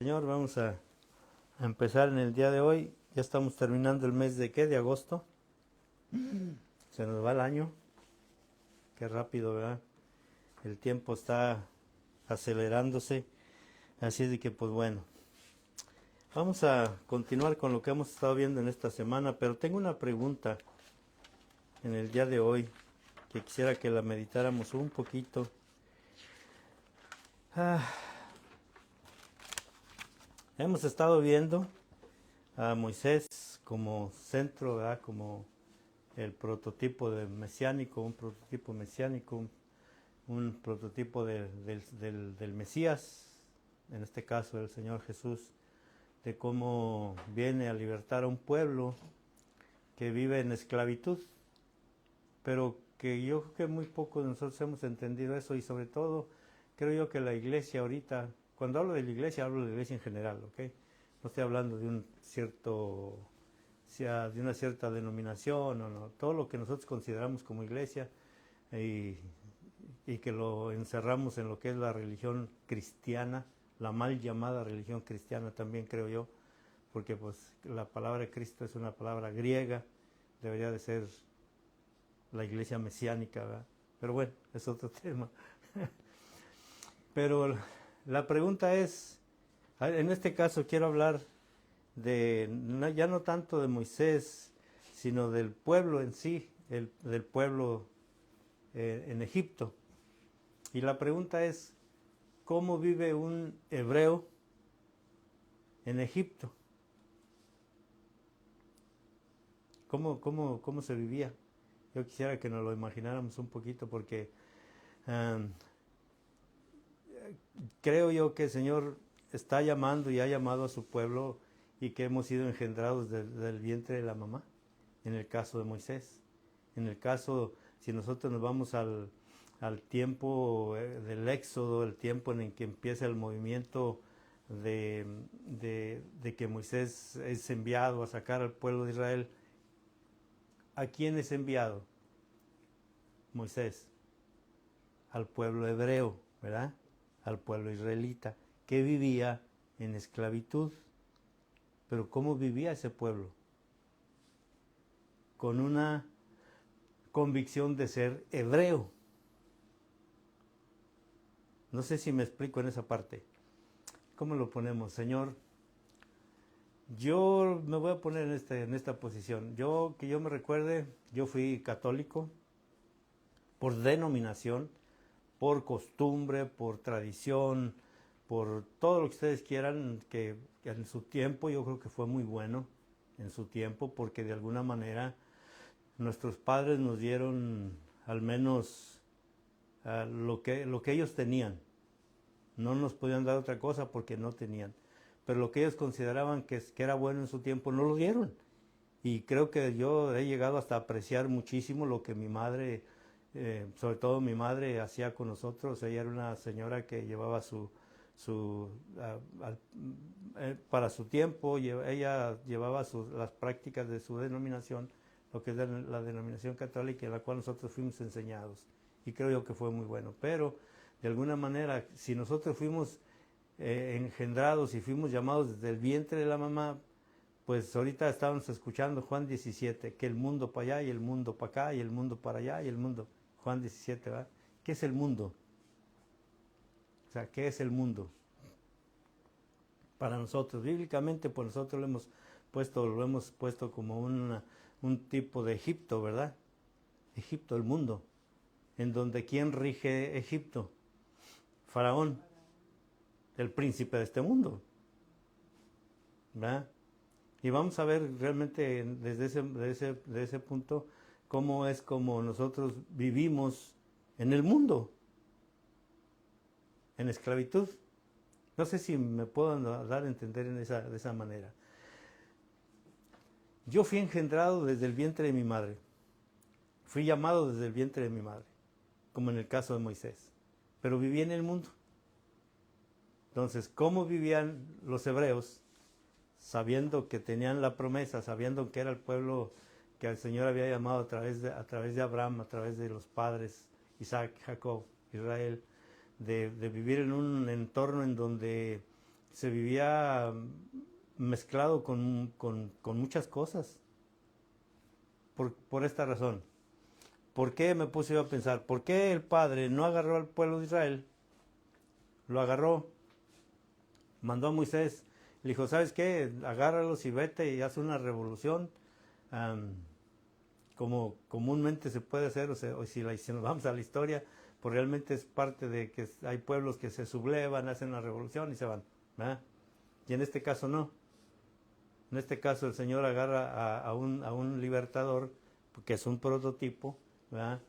Señor, vamos a empezar en el día de hoy. Ya estamos terminando el mes de ¿qué? De agosto. Se nos va el año. Qué rápido, ¿verdad? El tiempo está acelerándose. Así es de que, pues bueno, vamos a continuar con lo que hemos estado viendo en esta semana, pero tengo una pregunta en el día de hoy que quisiera que la meditáramos un poquito. Ah, hemos estado viendo a Moisés como centro, ¿verdad? Como el prototipo de mesiánico, un prototipo mesiánico, un prototipo del Mesías, en este caso el Señor Jesús, de cómo viene a libertar a un pueblo que vive en esclavitud, pero que yo creo que muy pocos de nosotros hemos entendido eso, y sobre todo creo yo que la iglesia ahorita, cuando hablo de la iglesia, hablo de la iglesia en general, ¿ok? No estoy hablando de un cierto, sea de una cierta denominación o no, todo lo que nosotros consideramos como iglesia, y, y que lo encerramos en lo que es la religión cristiana, la mal llamada religión cristiana también creo yo, porque pues la palabra de Cristo es una palabra griega, debería de ser la iglesia mesiánica, ¿verdad? Pero bueno, es otro tema. Pero la pregunta es, en este caso quiero hablar de, ya no tanto de Moisés, sino del pueblo en sí, del pueblo en Egipto. Y la pregunta es, ¿cómo vive un hebreo en Egipto? ¿Cómo se vivía? Yo quisiera que nos lo imagináramos un poquito porque um, creo yo que el Señor está llamando y ha llamado a su pueblo y que hemos sido engendrados del vientre de la mamá, en el caso de Moisés. En el caso, si nosotros nos vamos al tiempo del Éxodo, el tiempo en el que empieza el movimiento de que Moisés es enviado a sacar al pueblo de Israel, ¿a quién es enviado Moisés? Al pueblo hebreo, ¿verdad? Al pueblo israelita, que vivía en esclavitud. Pero ¿cómo vivía ese pueblo? Con una convicción de ser hebreo. No sé si me explico en esa parte. ¿Cómo lo ponemos? Señor, yo me voy a poner en esta posición. Que yo me recuerde, yo fui católico por denominación, por costumbre, por tradición, por todo lo que ustedes quieran, que en su tiempo yo creo que fue muy bueno, en su tiempo, porque de alguna manera nuestros padres nos dieron al menos lo que ellos tenían. No nos podían dar otra cosa porque no tenían. Pero lo que ellos consideraban que era bueno en su tiempo, no lo dieron. Y creo que yo he llegado hasta apreciar muchísimo lo que mi madre, sobre todo mi madre, hacía con nosotros. Ella era una señora que llevaba para su tiempo, ella llevaba las prácticas de su denominación, lo que es la denominación católica, en la cual nosotros fuimos enseñados. Y creo yo que fue muy bueno. Pero, de alguna manera, si nosotros fuimos engendrados y fuimos llamados desde el vientre de la mamá, pues ahorita estábamos escuchando Juan 17, que el mundo para allá y el mundo para acá y el mundo para allá y el mundo. Juan 17, ¿verdad? ¿Qué es el mundo? O sea, ¿qué es el mundo? Para nosotros, bíblicamente, pues nosotros lo hemos puesto como un tipo de Egipto, ¿verdad? Egipto, el mundo. En donde ¿quién rige Egipto? Faraón, el príncipe de este mundo, ¿verdad? Y vamos a ver realmente desde de ese punto cómo es como nosotros vivimos en el mundo, en esclavitud. No sé si me puedo dar a entender de esa manera. Yo fui engendrado desde el vientre de mi madre. Fui llamado desde el vientre de mi madre, como en el caso de Moisés. Pero viví en el mundo. Entonces, ¿cómo vivían los hebreos? Sabiendo que tenían la promesa, sabiendo que era el pueblo que el Señor había llamado a través de Abraham, a través de los padres, Isaac, Jacob, Israel, de vivir en un entorno en donde se vivía mezclado con muchas cosas. Por esta razón. ¿Por qué me puse yo a pensar? ¿Por qué el Padre no agarró al pueblo de Israel? Lo agarró, mandó a Moisés, le dijo, ¿sabes qué? Agárralos y vete y haz una revolución, como comúnmente se puede hacer, o sea, si nos vamos a la historia, pues realmente es parte de que hay pueblos que se sublevan, hacen una revolución y se van, ¿verdad? Y en este caso no. En este caso el Señor agarra a un libertador, que es un prototipo, ¿verdad?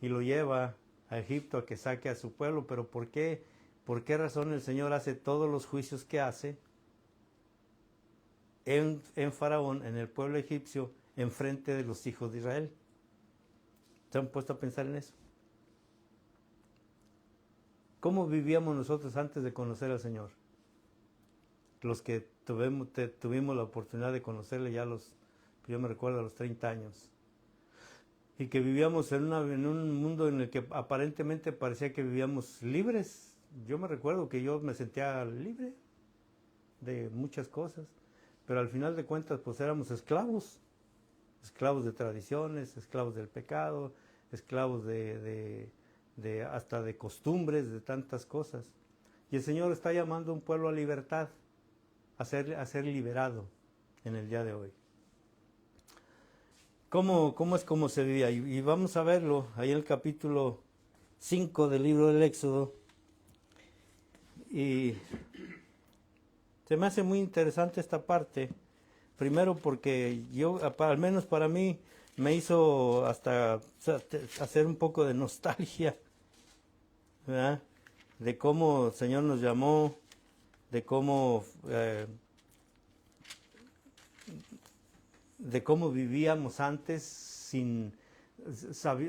Y lo lleva a Egipto a que saque a su pueblo. Pero ¿por qué? ¿Por qué razón el Señor hace todos los juicios que hace en Faraón, en el pueblo egipcio, en frente de los hijos de Israel? ¿Se han puesto a pensar en eso? ¿Cómo vivíamos nosotros antes de conocer al Señor? Los que tuvimos la oportunidad de conocerle ya yo me recuerdo a los 30 años. Y que vivíamos en un mundo en el que aparentemente parecía que vivíamos libres. Yo me recuerdo que yo me sentía libre de muchas cosas, pero al final de cuentas pues éramos esclavos de tradiciones, esclavos del pecado, esclavos hasta de costumbres, de tantas cosas. Y el Señor está llamando a un pueblo a libertad, a ser liberado en el día de hoy. ¿Cómo es como se vivía? Y vamos a verlo ahí en el capítulo 5 del libro del Éxodo. Y se me hace muy interesante esta parte. Primero porque al menos para mí, me hizo hasta hacer un poco de nostalgia, ¿verdad? De cómo el Señor nos llamó, de cómo vivíamos antes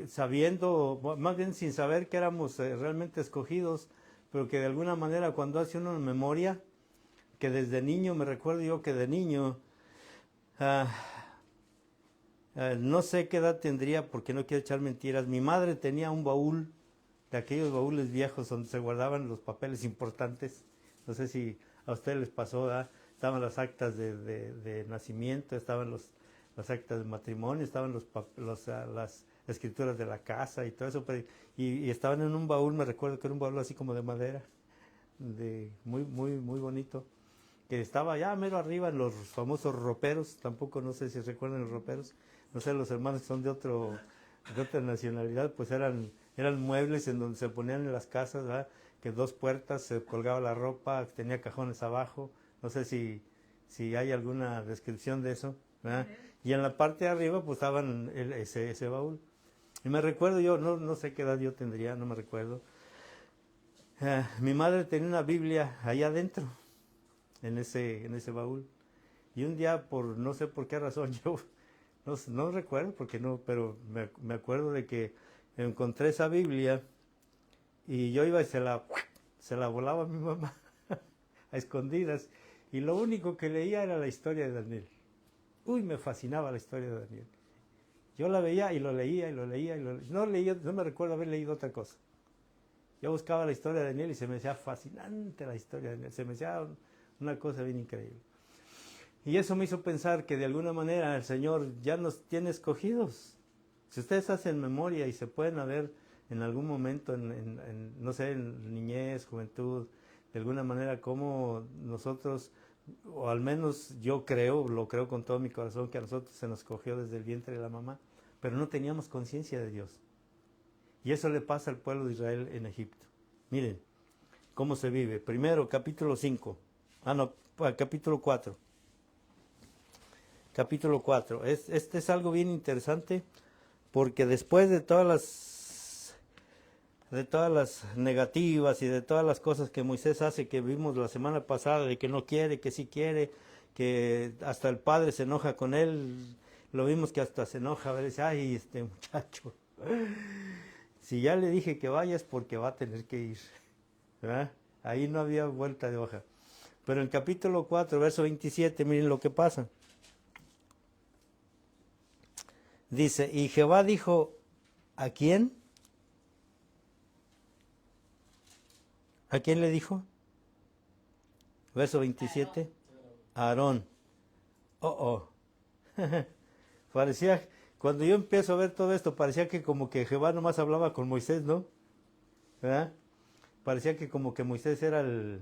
sabiendo, más bien sin saber que éramos realmente escogidos, pero que de alguna manera cuando hace uno memoria, que desde niño, me recuerdo yo que de niño, no sé qué edad tendría porque no quiero echar mentiras, mi madre tenía un baúl, de aquellos baúles viejos donde se guardaban los papeles importantes, no sé si a ustedes les pasó, ¿verdad? Estaban las actas de nacimiento, estaban las actas de matrimonio, estaban las escrituras de la casa y todo eso, y estaban en un baúl, me recuerdo que era un baúl así como de madera, muy, muy, muy bonito, que estaba ya mero arriba en los famosos roperos, tampoco no sé si recuerdan los roperos, no sé, los hermanos que son de otra nacionalidad, pues eran muebles en donde se ponían en las casas, ¿verdad? Que 2 puertas, se colgaba la ropa, tenía cajones abajo, no sé si hay alguna descripción de eso, ¿verdad? Y en la parte de arriba pues estaban ese baúl. Y me recuerdo yo, no sé qué edad yo tendría, no me recuerdo. Mi madre tenía una Biblia allá adentro, en ese baúl. Y un día, no sé por qué razón, yo no recuerdo, porque no, pero me acuerdo de que encontré esa Biblia y yo iba y se la volaba a mi mamá a escondidas. Y lo único que leía era la historia de Daniel. Uy, me fascinaba la historia de Daniel. Yo la veía y lo leía y lo leía y no me recuerdo haber leído otra cosa. Yo buscaba la historia de Daniel y se me hacía fascinante la historia de Daniel. Se me hacía una cosa bien increíble. Y eso me hizo pensar que de alguna manera el Señor ya nos tiene escogidos. Si ustedes hacen memoria y se pueden haber en algún momento, no sé, en niñez, juventud, de alguna manera como nosotros, o al menos yo lo creo con todo mi corazón, que a nosotros se nos escogió desde el vientre de la mamá, pero no teníamos conciencia de Dios. Y eso le pasa al pueblo de Israel en Egipto. Miren cómo se vive. Primero, capítulo 5. Capítulo 4. Capítulo 4. Este es algo bien interesante porque después de todas las negativas y de todas las cosas que Moisés hace, que vimos la semana pasada, de que no quiere, que sí quiere, que hasta el padre se enoja con él, lo vimos que hasta se enoja, a ver, dice, ay, este muchacho, si ya le dije que vaya es porque va a tener que ir, ¿verdad? Ahí no había vuelta de hoja. Pero en el capítulo 4, verso 27, miren lo que pasa. Dice, y Jehová dijo, ¿a quién? ¿A quién le dijo? Verso 27. Aarón. Oh, oh. Parecía, cuando yo empiezo a ver todo esto, parecía que como que Jehová nomás hablaba con Moisés, ¿no? ¿Verdad? Parecía que como que Moisés era el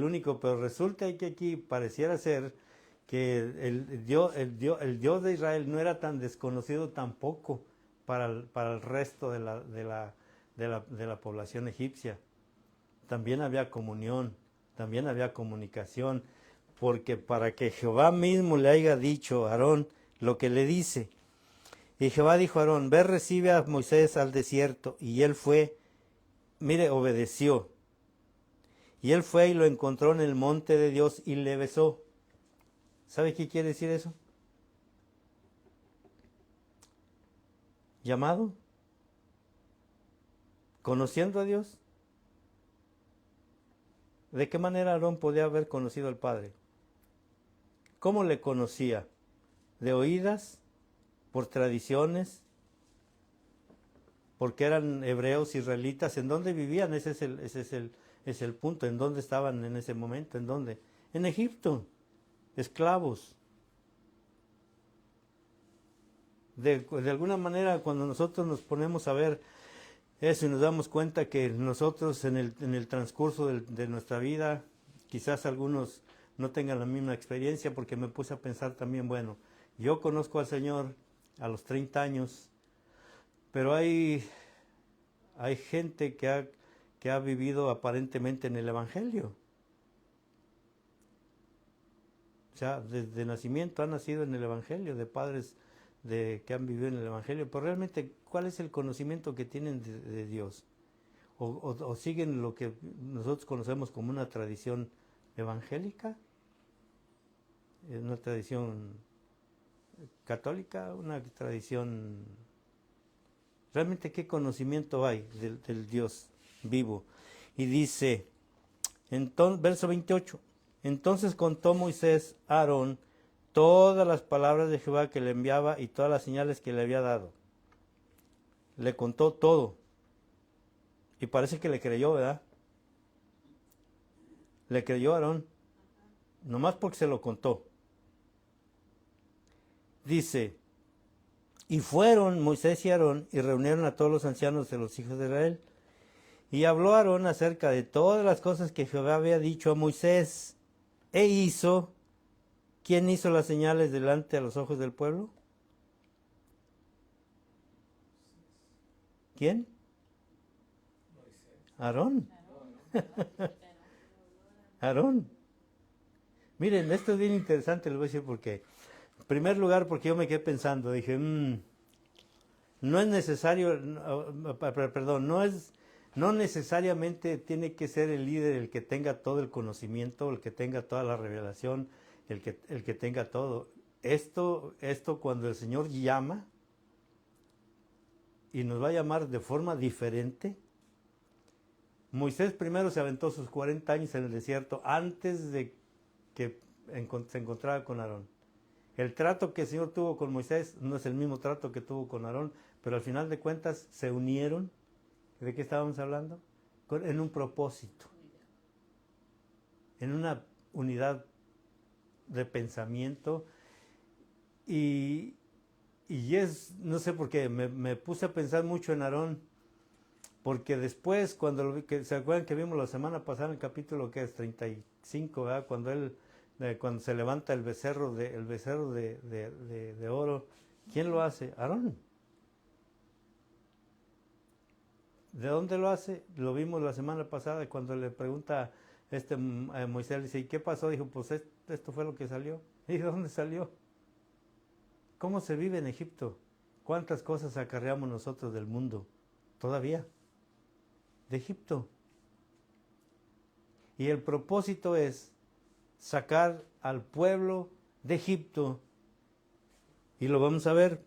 único, pero resulta que aquí pareciera ser que el Dios de Israel no era tan desconocido tampoco para el resto de la población egipcia. También había comunión, también había comunicación, porque para que Jehová mismo le haya dicho a Aarón lo que le dice. Y Jehová dijo a Aarón, ve, recibe a Moisés al desierto. Y él fue, mire, obedeció. Y él fue y lo encontró en el monte de Dios y le besó. ¿Sabe qué quiere decir eso? Llamado. Conociendo a Dios. ¿De qué manera Aarón podía haber conocido al Padre? ¿Cómo le conocía? ¿De oídas? ¿Por tradiciones? ¿Porque eran hebreos, israelitas? ¿En dónde vivían? Ese es el punto. ¿En dónde estaban en ese momento? ¿En dónde? En Egipto. Esclavos. De alguna manera, cuando nosotros nos ponemos a ver eso y nos damos cuenta que nosotros en el transcurso de nuestra vida, quizás algunos no tengan la misma experiencia, porque me puse a pensar también, bueno, yo conozco al Señor a los 30 años, pero hay gente que ha vivido aparentemente en el Evangelio. O sea, desde nacimiento han nacido en el Evangelio, de padres que han vivido en el Evangelio, pero realmente, ¿cuál es el conocimiento que tienen de Dios? O siguen lo que nosotros conocemos como una tradición evangélica, una tradición católica, una tradición... ¿Realmente qué conocimiento hay del Dios vivo? Y dice, entonces, verso 28, entonces contó Moisés a Aarón todas las palabras de Jehová que le enviaba y todas las señales que le había dado. Le contó todo. Y parece que le creyó, ¿verdad? Le creyó a Aarón. Nomás porque se lo contó. Dice, y fueron Moisés y Aarón y reunieron a todos los ancianos de los hijos de Israel. Y habló Aarón acerca de todas las cosas que Jehová había dicho a Moisés. E hizo, ¿quién hizo las señales delante a los ojos del pueblo? ¿Quién? Aarón. Aarón. Miren, esto es bien interesante, les voy a decir por qué. En primer lugar, porque yo me quedé pensando, dije, no es necesario, perdón, no necesariamente tiene que ser el líder el que tenga todo el conocimiento, el que tenga toda la revelación, el que tenga todo. Esto cuando el Señor llama, y nos va a llamar de forma diferente. Moisés primero se aventó sus 40 años en el desierto antes de que se encontrara con Aarón. El trato que el Señor tuvo con Moisés no es el mismo trato que tuvo con Aarón, pero al final de cuentas se unieron. ¿De qué estábamos hablando? En un propósito, en una unidad de pensamiento. Y no sé por qué, me puse a pensar mucho en Aarón, porque después, ¿se acuerdan que vimos la semana pasada en el capítulo que es 35, ¿verdad? Cuando se levanta el becerro de oro, ¿quién lo hace? Aarón. ¿De dónde lo hace? Lo vimos la semana pasada cuando le pregunta a Moisés, dice, ¿y qué pasó? Dijo, pues esto fue lo que salió. ¿Y de dónde salió? ¿Cómo se vive en Egipto? ¿Cuántas cosas acarreamos nosotros del mundo? Todavía. De Egipto. Y el propósito es sacar al pueblo de Egipto. Y lo vamos a ver.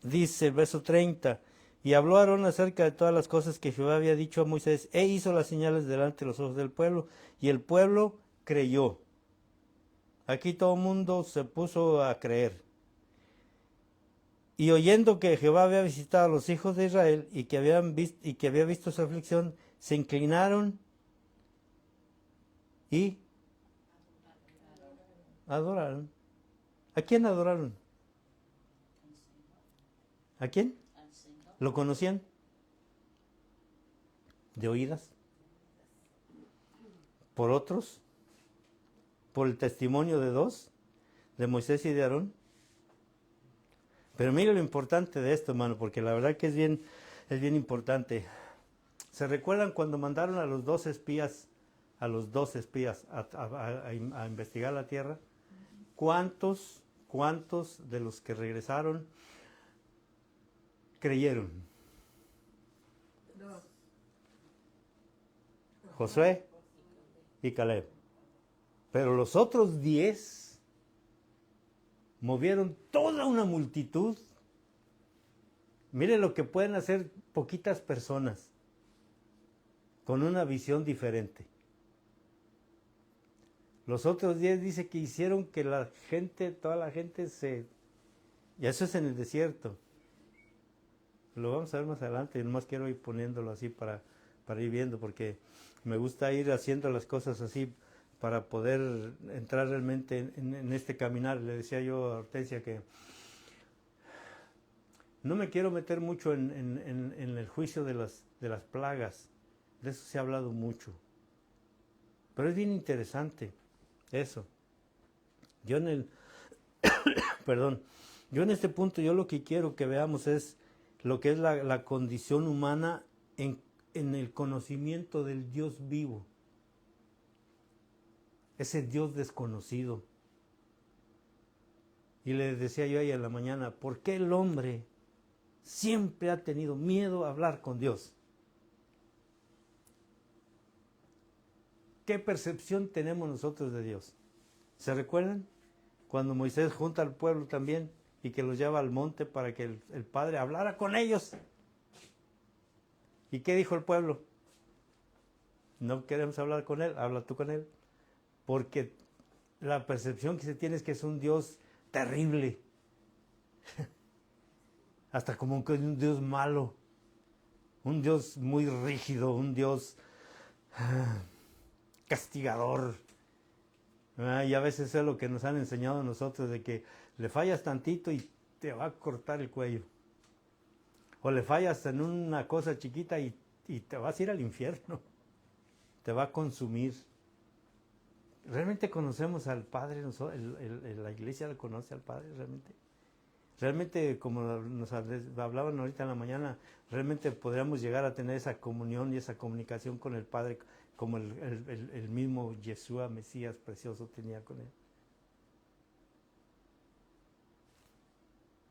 Dice el verso 30. Y habló Aarón acerca de todas las cosas que Jehová había dicho a Moisés, e hizo las señales delante de los ojos del pueblo, y el pueblo creyó. Aquí todo el mundo se puso a creer. Y oyendo que Jehová había visitado a los hijos de Israel y que había visto su aflicción, se inclinaron y adoraron. ¿A quién adoraron? ¿A quién? ¿Lo conocían? ¿De oídas? ¿Por otros? ¿Por el testimonio de dos? ¿De Moisés y de Aarón? Pero mire lo importante de esto, hermano, porque la verdad que es bien importante. ¿Se recuerdan cuando mandaron a los dos espías a investigar la tierra? ¿Cuántos de los que regresaron creyeron? Dos. Josué y Caleb. Pero los otros 10 movieron toda una multitud. Mire lo que pueden hacer poquitas personas con una visión diferente. Los otros 10 dice que hicieron que toda la gente y eso es en el desierto. Lo vamos a ver más adelante, nomás quiero ir poniéndolo así para ir viendo, porque me gusta ir haciendo las cosas así para poder entrar realmente en este caminar. Le decía yo a Hortensia que no me quiero meter mucho en el juicio de las plagas. De eso se ha hablado mucho. Pero es bien interesante eso. Yo yo en este punto, yo lo que quiero que veamos es lo que es la condición humana en el conocimiento del Dios vivo. Ese Dios desconocido. Y le decía yo a ella en la mañana, ¿por qué el hombre siempre ha tenido miedo a hablar con Dios? ¿Qué percepción tenemos nosotros de Dios? ¿Se recuerdan? Cuando Moisés junta al pueblo también y que los lleva al monte para que el Padre hablara con ellos. ¿Y qué dijo el pueblo? No queremos hablar con él, habla tú con él. Porque la percepción que se tiene es que es un Dios terrible. Hasta como un Dios malo. Un Dios muy rígido, un Dios castigador. Y a veces es lo que nos han enseñado a nosotros, de que le fallas tantito y te va a cortar el cuello. O le fallas en una cosa chiquita y te vas a ir al infierno. Te va a consumir. ¿Realmente conocemos al Padre? ¿La iglesia le conoce al Padre realmente? Realmente, como nos hablaban ahorita en la mañana, realmente podríamos llegar a tener esa comunión y esa comunicación con el Padre como el mismo Yeshua, Mesías precioso, tenía con él.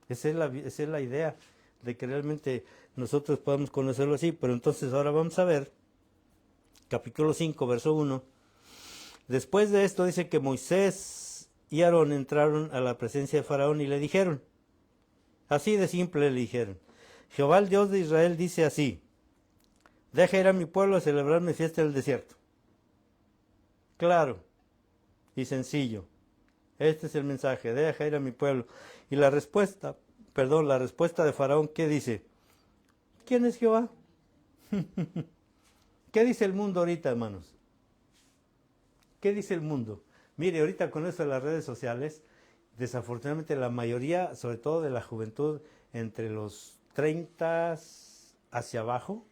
Esa es la idea, de que realmente nosotros podamos conocerlo así. Pero entonces ahora vamos a ver, capítulo 5, verso 1. Después de esto dice que Moisés y Aarón entraron a la presencia de Faraón y le dijeron, así de simple le dijeron, Jehová el Dios de Israel dice así, deja ir a mi pueblo a celebrar mi fiesta en el desierto. Claro y sencillo. Este es el mensaje, deja ir a mi pueblo. Y la respuesta de Faraón, ¿qué dice? ¿Quién es Jehová? ¿Qué dice el mundo ahorita, hermanos? ¿Qué dice el mundo? Mire, ahorita con esto de las redes sociales, desafortunadamente la mayoría, sobre todo de la juventud, entre los 30 hacia abajo,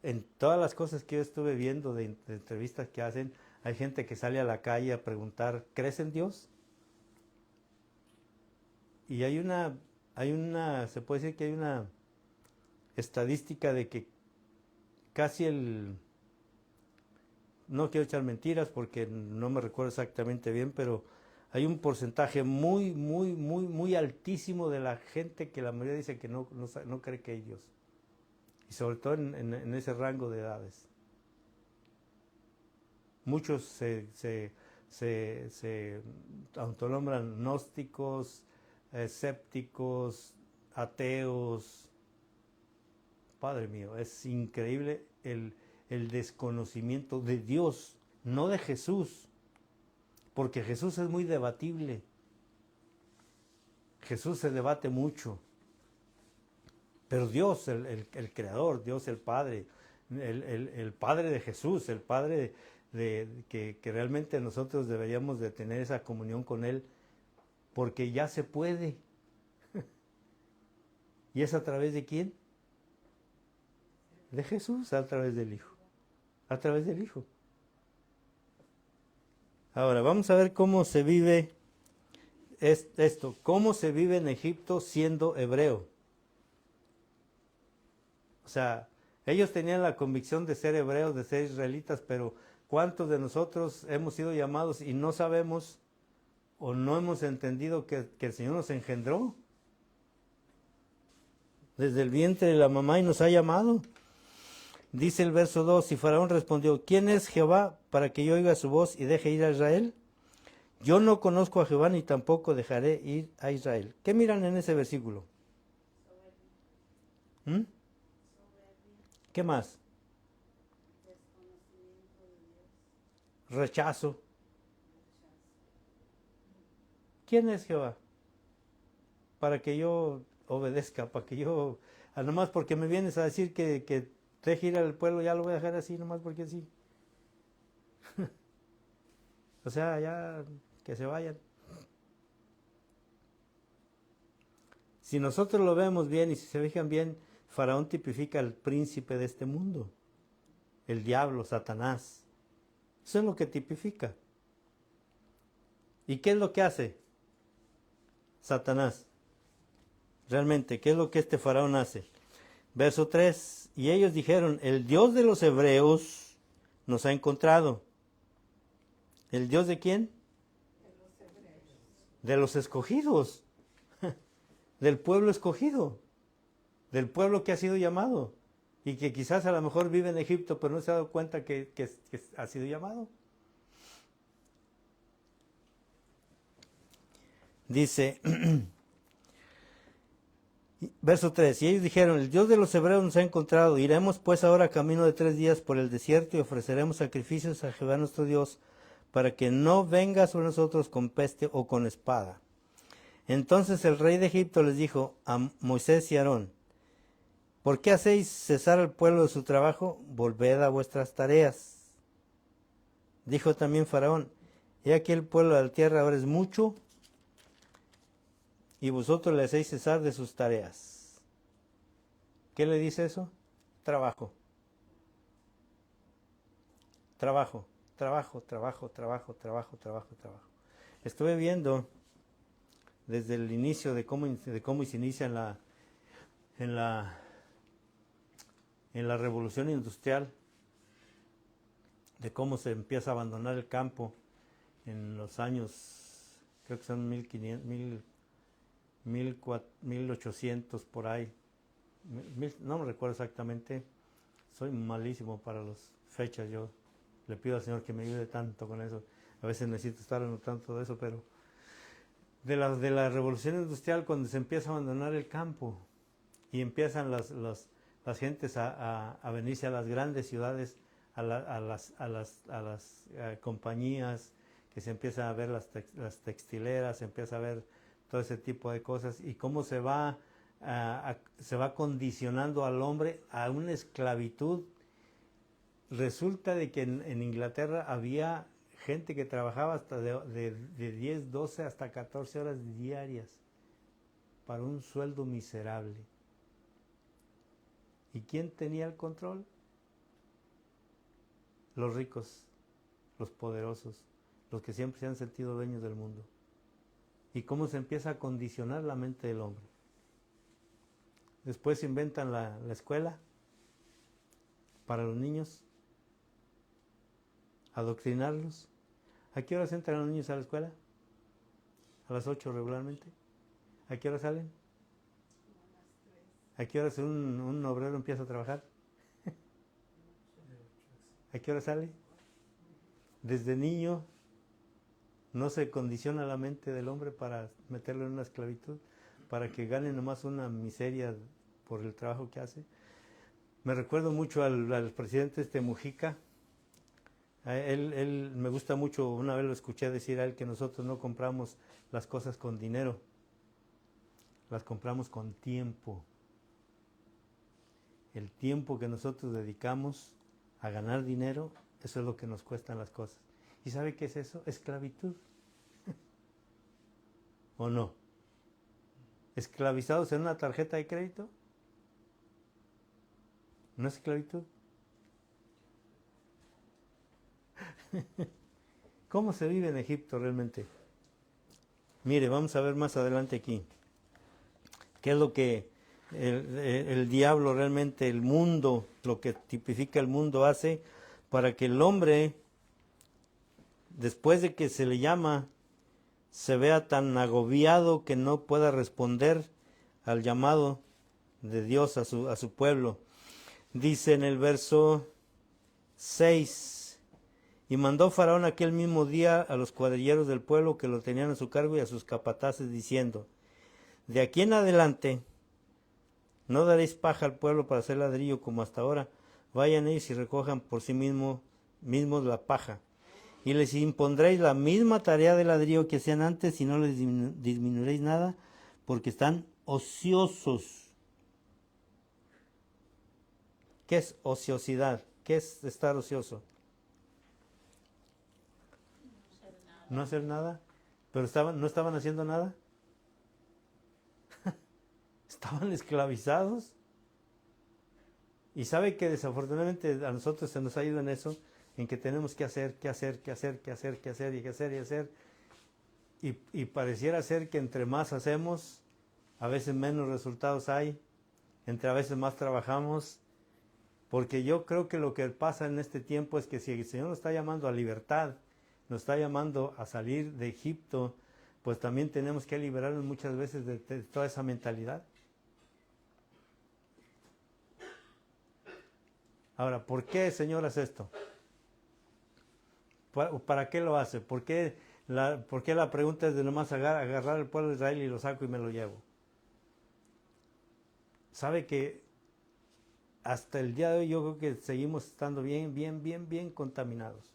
en todas las cosas que yo estuve viendo de entrevistas que hacen, hay gente que sale a la calle a preguntar, ¿crees en Dios? Y se puede decir que hay una estadística de que casi no quiero echar mentiras porque no me recuerdo exactamente bien, pero hay un porcentaje muy, muy, muy, muy altísimo de la gente que la mayoría dice que no cree que hay Dios. Y sobre todo en ese rango de edades. Muchos se autonombran gnósticos, escépticos, ateos. Padre mío, es increíble el desconocimiento de Dios, no de Jesús, porque Jesús es muy debatible. Jesús se debate mucho, pero Dios, el Creador, Dios el Padre, el Padre de Jesús, el Padre que realmente nosotros deberíamos de tener esa comunión con Él, porque ya se puede. ¿Y es a través de quién? De Jesús, a través del Hijo. A través del Hijo. Ahora, vamos a ver cómo se vive esto. ¿Cómo se vive en Egipto siendo hebreo? O sea, ellos tenían la convicción de ser hebreos, de ser israelitas, pero ¿cuántos de nosotros hemos sido llamados y no sabemos o no hemos entendido que el Señor nos engendró desde el vientre de la mamá y nos ha llamado? Dice el verso 2, y Faraón respondió, ¿quién es Jehová para que yo oiga su voz y deje ir a Israel? Yo no conozco a Jehová ni tampoco dejaré ir a Israel. ¿Qué miran en ese versículo? ¿Mm? ¿Qué más? Rechazo. ¿Quién es Jehová? Para que yo obedezca, para que yo, nomás porque me vienes a decir que deje ir al pueblo, ya lo voy a dejar así, nomás porque sí. O sea, ya que se vayan. Si nosotros lo vemos bien y si se fijan bien, Faraón tipifica al príncipe de este mundo, el diablo, Satanás. Eso es lo que tipifica. ¿Y qué es lo que hace Satanás? Realmente, ¿qué es lo que este Faraón hace? Verso 3, y ellos dijeron, el Dios de los hebreos nos ha encontrado. ¿El Dios de quién? De los escogidos, del pueblo escogido, del pueblo que ha sido llamado y que quizás a lo mejor vive en Egipto, pero no se ha dado cuenta que ha sido llamado. Dice, verso 3, y ellos dijeron, el Dios de los hebreos nos ha encontrado, iremos pues ahora camino de 3 días por el desierto y ofreceremos sacrificios a Jehová nuestro Dios, para que no venga sobre nosotros con peste o con espada. Entonces el rey de Egipto les dijo a Moisés y Aarón, ¿por qué hacéis cesar al pueblo de su trabajo? Volved a vuestras tareas. Dijo también Faraón, he aquí el pueblo de la tierra ahora es mucho, y vosotros le hacéis cesar de sus tareas. ¿Qué le dice eso? Trabajo. Trabajo, trabajo, trabajo, trabajo, trabajo, trabajo, trabajo. Estuve viendo desde el inicio de cómo se inicia en la revolución industrial, de cómo se empieza a abandonar el campo en los años, creo que son 1800 por ahí, no me recuerdo exactamente, soy malísimo para las fechas, yo le pido al Señor que me ayude tanto con eso, a veces necesito estar anotando todo eso, pero de la revolución industrial, cuando se empieza a abandonar el campo y empiezan las gentes a venirse a las grandes ciudades, a las compañías, que se empiezan a ver las textileras, se empieza a ver todo ese tipo de cosas, y cómo se va condicionando al hombre a una esclavitud. Resulta de que en Inglaterra había gente que trabajaba hasta de 10, 12 hasta 14 horas diarias para un sueldo miserable. ¿Y quién tenía el control? Los ricos, los poderosos, los que siempre se han sentido dueños del mundo. ¿Y cómo se empieza a condicionar la mente del hombre? Después se inventan la escuela para los niños, adoctrinarlos. ¿A qué horas entran los niños a la escuela? A las 8 regularmente. ¿A qué hora salen? ¿A qué horas un obrero empieza a trabajar? ¿A qué hora sale? Desde niño no se condiciona la mente del hombre para meterlo en una esclavitud, para que gane nomás una miseria por el trabajo que hace. Me recuerdo mucho al presidente Mujica. Él me gusta mucho, una vez lo escuché decir a él que nosotros no compramos las cosas con dinero, las compramos con tiempo. El tiempo que nosotros dedicamos a ganar dinero Eso es lo que nos cuestan las cosas. ¿Y sabe qué es eso? Esclavitud. ¿O no? ¿Esclavizados en una tarjeta de crédito? ¿No es esclavitud? ¿Cómo se vive en Egipto realmente? Mire, vamos a ver más adelante aquí. ¿Qué es lo que el diablo realmente, el mundo, lo que tipifica el mundo hace para que el hombre, después de que se le llama, se vea tan agobiado que no pueda responder al llamado de Dios a su pueblo? Dice en el verso 6, y mandó Faraón aquel mismo día a los cuadrilleros del pueblo que lo tenían a su cargo y a sus capataces, diciendo, de aquí en adelante no daréis paja al pueblo para hacer ladrillo como hasta ahora. Vayan ellos y recojan por sí mismos la paja. Y les impondréis la misma tarea de ladrillo que hacían antes y no les disminuiréis nada porque están ociosos. ¿Qué es ociosidad? ¿Qué es estar ocioso? No hacer nada. ¿Pero no estaban haciendo nada? Estaban esclavizados. Y sabe que desafortunadamente a nosotros se nos ha ido en eso, en que tenemos que hacer. Y pareciera ser que entre más hacemos, a veces menos resultados hay, a veces más trabajamos, porque yo creo que lo que pasa en este tiempo es que si el Señor nos está llamando a libertad, nos está llamando a salir de Egipto, pues también tenemos que liberarnos muchas veces de toda esa mentalidad. Ahora, ¿por qué el Señor hace esto? ¿Para qué lo hace? ¿Por qué la pregunta es de nomás agarrar al pueblo de Israel y lo saco y me lo llevo? ¿Sabe que hasta el día de hoy yo creo que seguimos estando bien contaminados?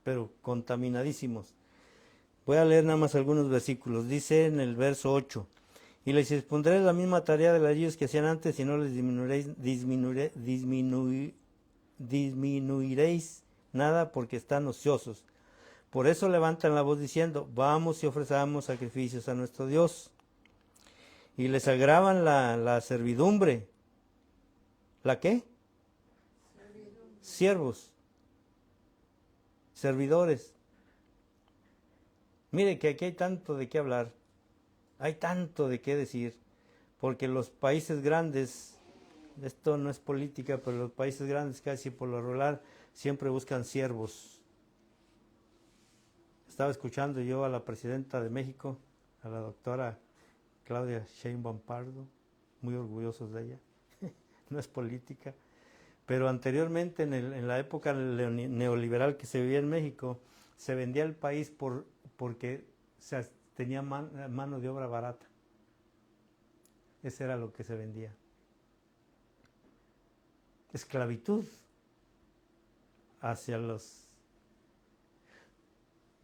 Pero contaminadísimos. Voy a leer nada más algunos versículos. Dice en el verso 8, y les expondré la misma tarea de ladrillos que hacían antes y no les disminuiréis nada porque están ociosos. Por eso levantan la voz diciendo, vamos y ofrezcamos sacrificios a nuestro Dios. Y les agravan la servidumbre. ¿La qué? Siervos. Servidores. Mire que aquí hay tanto de qué hablar. Hay tanto de qué decir. Porque los países grandes, esto no es política, pero los países grandes casi por lo regular siempre buscan siervos. Estaba escuchando yo a la presidenta de México, a la doctora Claudia Sheinbaum Pardo, muy orgullosos de ella. No es política. Pero anteriormente, en la época neoliberal que se vivía en México, se vendía el país porque tenía mano de obra barata. Ese era lo que se vendía. Esclavitud hacia los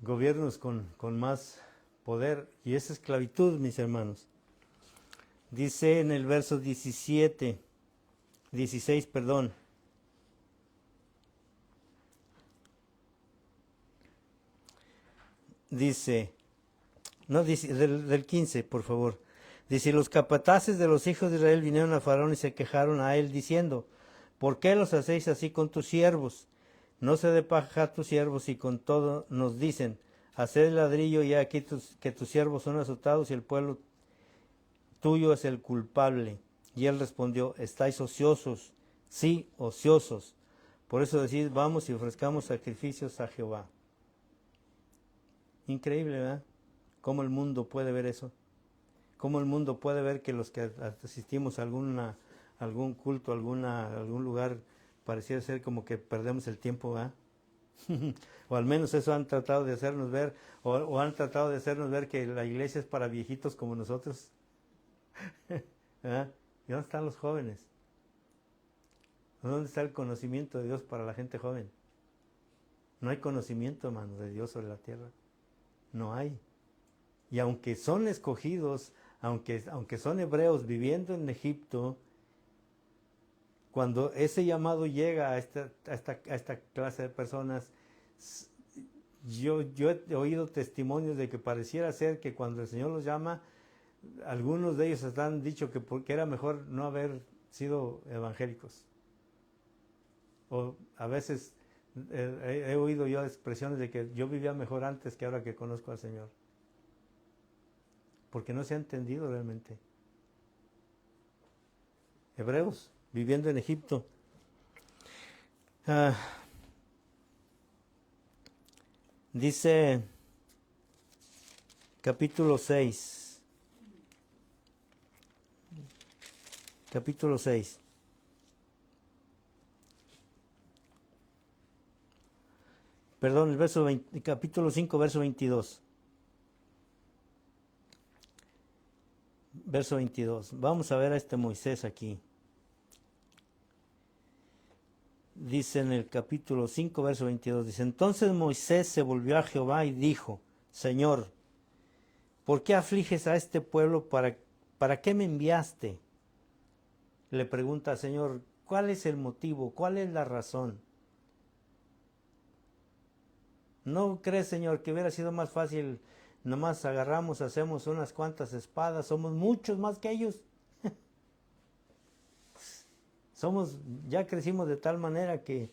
gobiernos con más poder. Y esa esclavitud, mis hermanos. Dice en el verso 16, perdón. Dice, no, dice, del 15, por favor. Dice, los capataces de los hijos de Israel vinieron a Faraón y se quejaron a él diciendo, ¿por qué los hacéis así con tus siervos? No se dé paja a tus siervos y con todo nos dicen, haced ladrillo y aquí que tus siervos son azotados y el pueblo tuyo es el culpable. Y él respondió, estáis ociosos, sí, ociosos. Por eso decís, vamos y ofrezcamos sacrificios a Jehová. Increíble, ¿verdad? ¿Cómo el mundo puede ver eso? ¿Cómo el mundo puede ver que los que asistimos a algún culto, algún lugar, pareciera ser como que perdemos el tiempo, ¿verdad? O al menos eso han tratado de hacernos ver, o han tratado de hacernos ver que la iglesia es para viejitos como nosotros. ¿Verdad? ¿Y dónde están los jóvenes? ¿Dónde está el conocimiento de Dios para la gente joven? No hay conocimiento, hermano, de Dios sobre la tierra. No hay. Y aunque son escogidos, aunque son hebreos viviendo en Egipto, cuando ese llamado llega a esta clase de personas, yo he oído testimonios de que pareciera ser que cuando el Señor los llama, algunos de ellos han dicho que porque era mejor no haber sido evangélicos. O a veces he oído yo expresiones de que yo vivía mejor antes que ahora que conozco al Señor. Porque no se ha entendido realmente. Hebreos, viviendo en Egipto. Dice capítulo 6. Capítulo 6. Perdón, el verso 20, capítulo 5, verso 22. Verso 22. Vamos a ver a este Moisés aquí. Dice en el capítulo 5, verso 22. Dice, entonces Moisés se volvió a Jehová y dijo, Señor, ¿por qué afliges a este pueblo? ¿Para qué me enviaste? Le pregunta, Señor, ¿cuál es el motivo? ¿Cuál es la razón? ¿No crees, Señor, que hubiera sido más fácil, nomás agarramos, hacemos unas cuantas espadas, somos muchos más que ellos? Ya crecimos de tal manera que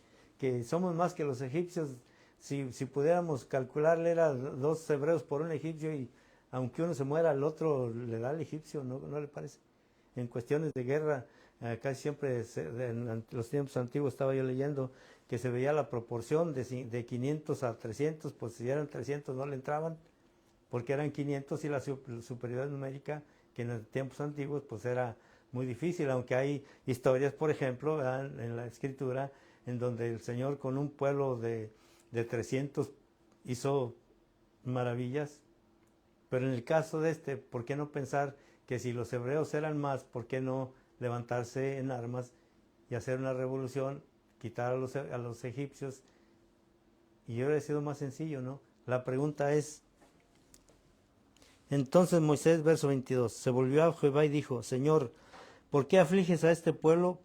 somos más que los egipcios. Si pudiéramos calcularle, era 2 hebreos por un egipcio, y aunque uno se muera, al otro le da el egipcio, ¿no le parece? En cuestiones de guerra, casi siempre en los tiempos antiguos estaba yo leyendo que se veía la proporción de 500 a 300, pues si eran 300 no le entraban, porque eran 500, y la superioridad numérica, que en los tiempos antiguos pues era muy difícil, aunque hay historias, por ejemplo, en la Escritura, en donde el Señor con un pueblo de 300 hizo maravillas. Pero en el caso de ¿por qué no pensar que si los hebreos eran más, por qué no levantarse en armas y hacer una revolución, quitar a los egipcios? Y hubiera sido más sencillo, ¿no? La pregunta es, entonces Moisés, verso 22, se volvió a Jehová y dijo, Señor, ¿por qué afliges a este pueblo?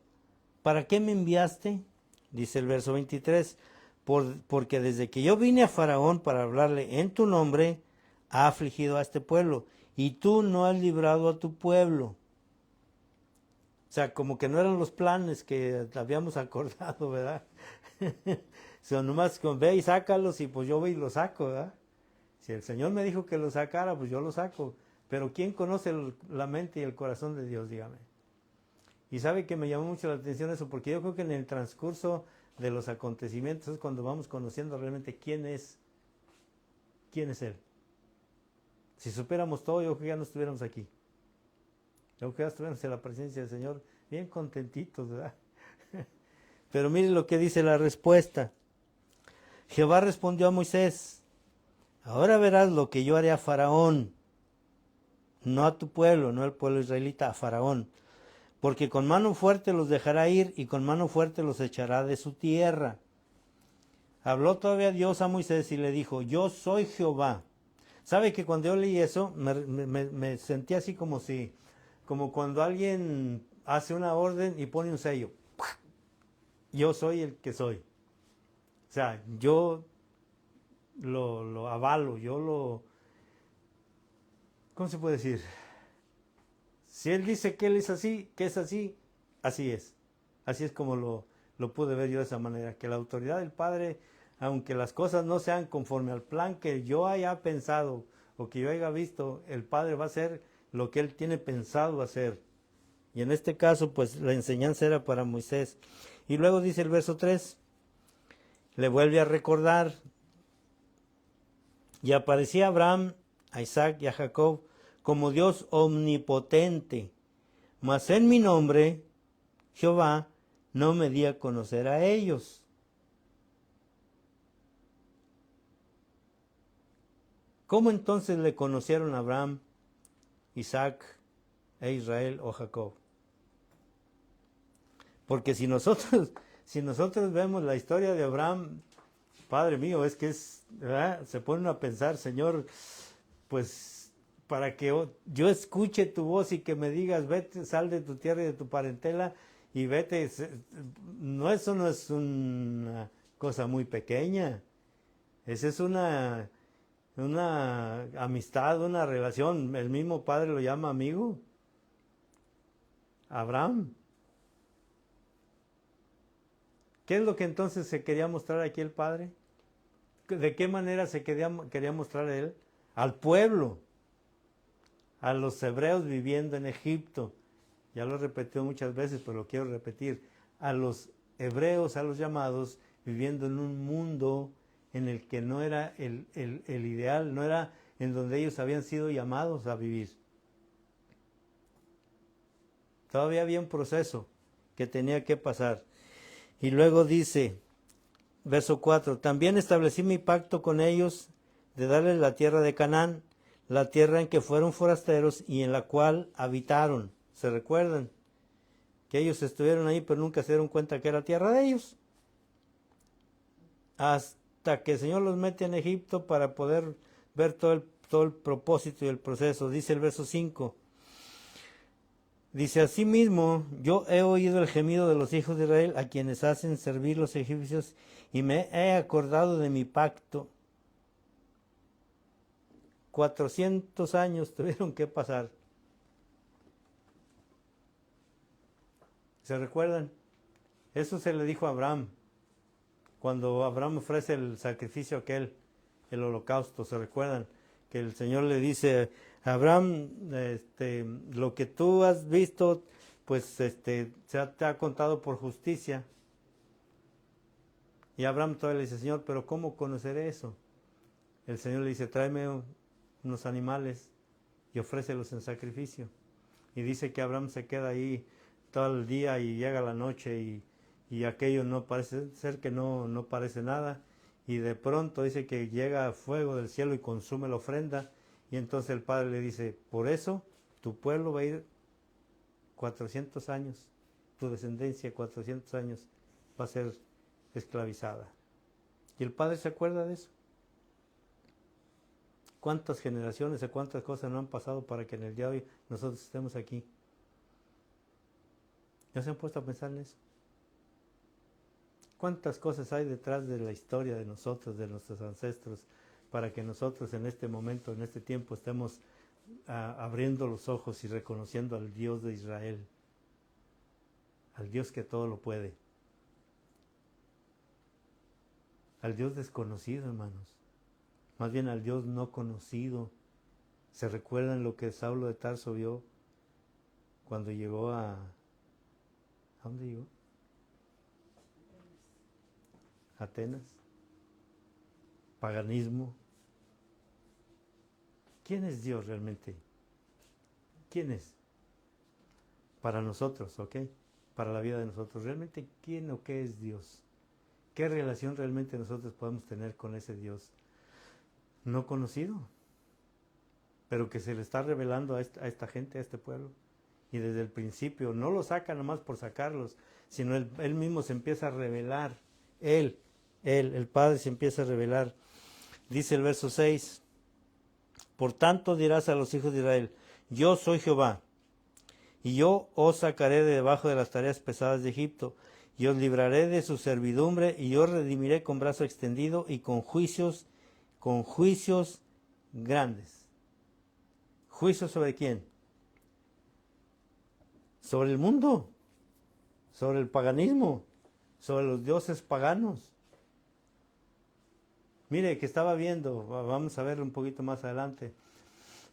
¿Para qué me enviaste? Dice el verso 23, porque desde que yo vine a Faraón para hablarle en tu nombre, ha afligido a este pueblo, y tú no has librado a tu pueblo. O sea, como que no eran los planes que habíamos acordado, ¿verdad? Nomás ve y sácalos, y pues yo voy y los saco, ¿verdad? Si el Señor me dijo que lo sacara, pues yo lo saco. Pero ¿quién conoce la mente y el corazón de Dios? Dígame. Y sabe que me llamó mucho la atención eso, porque yo creo que en el transcurso de los acontecimientos es cuando vamos conociendo realmente quién es Él. Si supiéramos todo, yo creo que ya no estuviéramos aquí. Yo creo que ya estuviéramos en la presencia del Señor, bien contentitos, ¿verdad? Pero mire lo que dice la respuesta. Jehová respondió a Moisés, ahora verás lo que yo haré a Faraón, no a tu pueblo, no al pueblo israelita, a Faraón. Porque con mano fuerte los dejará ir y con mano fuerte los echará de su tierra. Habló todavía Dios a Moisés y le dijo, yo soy Jehová. ¿Sabe que cuando yo leí eso me sentí así como cuando alguien hace una orden y pone un sello? Yo soy el que soy. O sea, yo lo avalo, ¿cómo se puede decir? Si Él dice que Él es así, que es así, así es. Así es como lo pude ver yo de esa manera, que la autoridad del Padre, aunque las cosas no sean conforme al plan que yo haya pensado o que yo haya visto, el Padre va a hacer lo que Él tiene pensado hacer. Y en este caso, pues la enseñanza era para Moisés. Y luego dice el verso 3, le vuelve a recordar, y aparecía a Abraham, a Isaac y a Jacob como Dios omnipotente, mas en mi nombre, Jehová, no me di a conocer a ellos. ¿Cómo entonces le conocieron a Abraham, Isaac e Israel o Jacob? Porque si nosotros vemos la historia de Abraham, Padre mío, es que ¿verdad? Se ponen a pensar, Señor, pues para que yo escuche tu voz y que me digas, vete, sal de tu tierra y de tu parentela y vete, no, eso no es una cosa muy pequeña. Esa es una amistad, una relación. El mismo padre lo llama amigo. Abraham. ¿Qué es lo que entonces se quería mostrar aquí el padre? ¿De qué manera se quería mostrar él? Al pueblo, a los hebreos viviendo en Egipto. Ya lo he repetido muchas veces, pero lo quiero repetir. A los hebreos, a los llamados, viviendo en un mundo en el que no era el ideal, no era en donde ellos habían sido llamados a vivir. Todavía había un proceso que tenía que pasar. Y luego dice, verso 4, también establecí mi pacto con ellos de darles la tierra de Canaán, la tierra en que fueron forasteros y en la cual habitaron. ¿Se recuerdan? Que ellos estuvieron ahí pero nunca se dieron cuenta que era tierra de ellos. Hasta que el Señor los mete en Egipto para poder ver todo el propósito y el proceso. Dice el verso 5. Dice, asimismo, yo he oído el gemido de los hijos de Israel a quienes hacen servir los egipcios y me he acordado de mi pacto. 400 años tuvieron que pasar. ¿Se recuerdan? Eso se le dijo a Abraham. Cuando Abraham ofrece el sacrificio aquel, el holocausto, ¿se recuerdan? Que el Señor le dice, Abraham, lo que tú has visto, pues te ha contado por justicia. Y Abraham todavía le dice, Señor, pero ¿cómo conoceré eso? El Señor le dice, tráeme unos animales y ofrécelos en sacrificio. Y dice que Abraham se queda ahí todo el día y llega la noche y aquello no parece ser que no parece nada. Y de pronto dice que llega fuego del cielo y consume la ofrenda. Y entonces el Padre le dice, por eso tu pueblo va a ir 400 años, tu descendencia 400 años va a ser esclavizada. Y el Padre se acuerda de eso. ¿Cuántas generaciones y cuántas cosas no han pasado para que en el día de hoy nosotros estemos aquí? ¿No se han puesto a pensar en eso? ¿Cuántas cosas hay detrás de la historia de nosotros, de nuestros ancestros, para que nosotros en este momento, en este tiempo, estemos abriendo los ojos y reconociendo al Dios de Israel, al Dios que todo lo puede, al Dios desconocido, hermanos, más bien al Dios no conocido? ¿Se recuerdan lo que Saulo de Tarso vio cuando llegó ¿a dónde llegó? Atenas. Paganismo. ¿Quién es Dios realmente? ¿Quién es? Para nosotros, ¿ok? Para la vida de nosotros. ¿Realmente quién o qué es Dios? ¿Qué relación realmente nosotros podemos tener con ese Dios no conocido? Pero que se le está revelando a esta gente, a este pueblo. Y desde el principio no lo saca nomás por sacarlos, sino él mismo se empieza a revelar. El Padre se empieza a revelar. Dice el verso 6, por tanto dirás a los hijos de Israel, yo soy Jehová, y yo os sacaré de debajo de las tareas pesadas de Egipto, y os libraré de su servidumbre, y os redimiré con brazo extendido y con juicios grandes. ¿Juicios sobre quién? Sobre el mundo, sobre el paganismo, sobre los dioses paganos. Mire, que estaba viendo, vamos a verlo un poquito más adelante,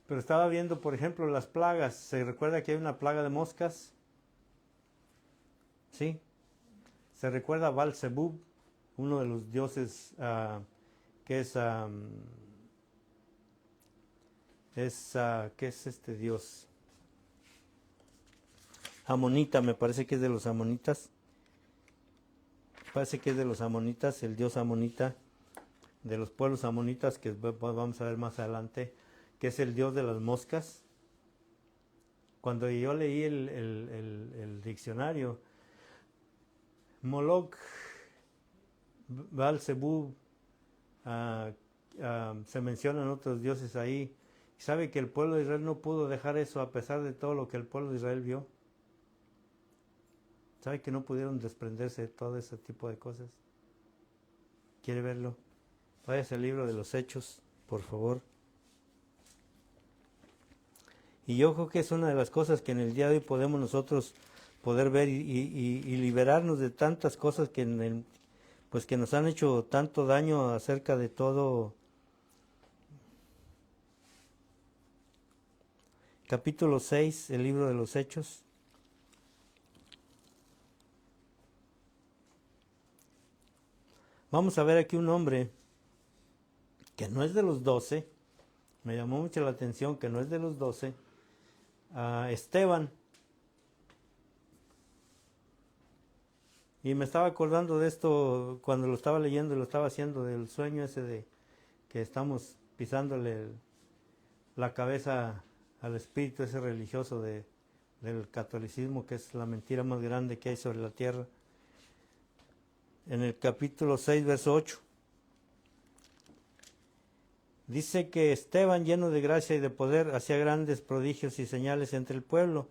pero estaba viendo, por ejemplo, las plagas. ¿Se recuerda que hay una plaga de moscas? ¿Sí? ¿Se recuerda a Baal-zebub, uno de los dioses que es ¿qué es este dios? Amonita, me parece que es de los amonitas. Parece que es de los amonitas, el dios amonita, de los pueblos amonitas, que vamos a ver más adelante, que es el dios de las moscas. Cuando yo leí el diccionario, Moloch, Baal-zebub, se mencionan otros dioses ahí. ¿Sabe que el pueblo de Israel no pudo dejar eso a pesar de todo lo que el pueblo de Israel vio? ¿Sabe que no pudieron desprenderse de todo ese tipo de cosas? ¿Quiere verlo? Váyase al libro de los Hechos, por favor. Y yo creo que es una de las cosas que en el día de hoy podemos nosotros poder ver y liberarnos de tantas cosas que, pues que nos han hecho tanto daño acerca de todo. Capítulo 6, el libro de los Hechos. Vamos a ver aquí un hombre que no es de los 12, me llamó mucho la atención que no es de los 12, Esteban. Y me estaba acordando de esto cuando lo estaba leyendo y lo estaba haciendo, del sueño ese de que estamos pisándole la cabeza al espíritu ese religioso del catolicismo, que es la mentira más grande que hay sobre la tierra. En el capítulo 6, verso 8. Dice que Esteban, lleno de gracia y de poder, hacía grandes prodigios y señales entre el pueblo.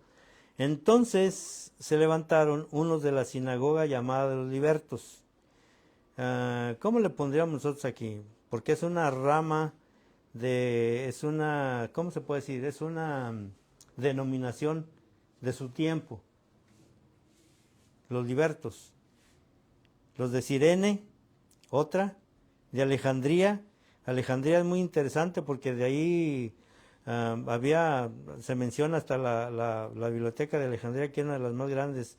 Entonces se levantaron unos de la sinagoga llamada de los libertos. ¿Cómo le pondríamos nosotros aquí? Porque es una rama ¿cómo se puede decir? Es una denominación de su tiempo. Los libertos. Los de Cirene, otra, de Alejandría. Alejandría es muy interesante porque de ahí se menciona hasta la biblioteca de Alejandría, que era una de las más grandes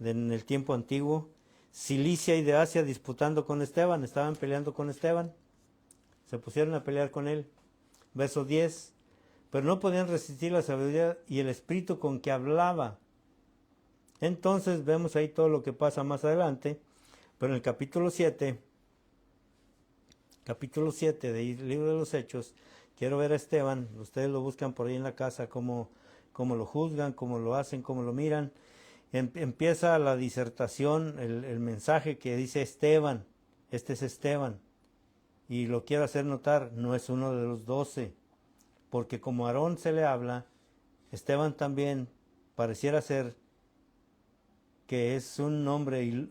en el tiempo antiguo. Cilicia y de Asia disputando con Esteban, estaban peleando con Esteban, se pusieron a pelear con él. Verso 10, pero no podían resistir la sabiduría y el espíritu con que hablaba. Entonces vemos ahí todo lo que pasa más adelante. Pero en el capítulo 7 del libro de los Hechos, quiero ver a Esteban, ustedes lo buscan por ahí en la casa, cómo lo juzgan, cómo lo hacen, cómo lo miran. Empieza la disertación, el mensaje que dice Esteban, este es Esteban, y lo quiero hacer notar, no es uno de los 12, porque como a Aarón se le habla, Esteban también pareciera ser que es un hombre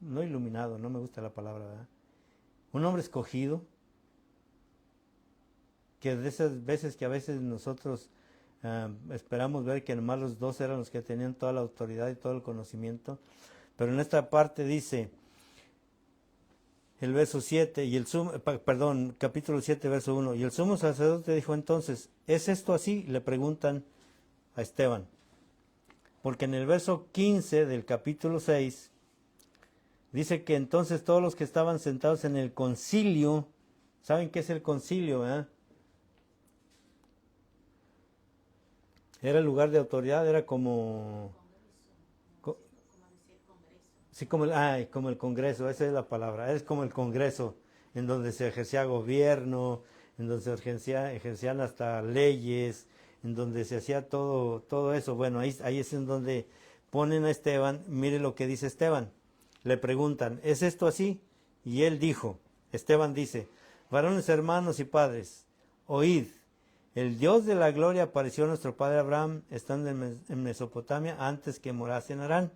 no iluminado, no me gusta la palabra, ¿verdad? Un hombre escogido, que de esas veces que a veces nosotros esperamos ver que nomás los 12 eran los que tenían toda la autoridad y todo el conocimiento, pero en esta parte dice, el verso 7, capítulo 7, verso 1, y el sumo sacerdote dijo entonces, ¿es esto así? Le preguntan a Esteban, porque en el verso 15 del capítulo 6, dice que entonces todos los que estaban sentados en el concilio, ¿saben qué es el concilio, verdad? Era el lugar de autoridad, era como... Sí, como el Congreso, esa es la palabra, es como el Congreso, en donde se ejercía gobierno, en donde se ejercían hasta leyes, en donde se hacía todo eso. Bueno, ahí es en donde ponen a Esteban, mire lo que dice Esteban. Le preguntan, ¿es esto así? Y él dijo, Esteban dice, varones hermanos y padres, oíd, el Dios de la gloria apareció a nuestro padre Abraham estando en Mesopotamia antes que morase en Harán.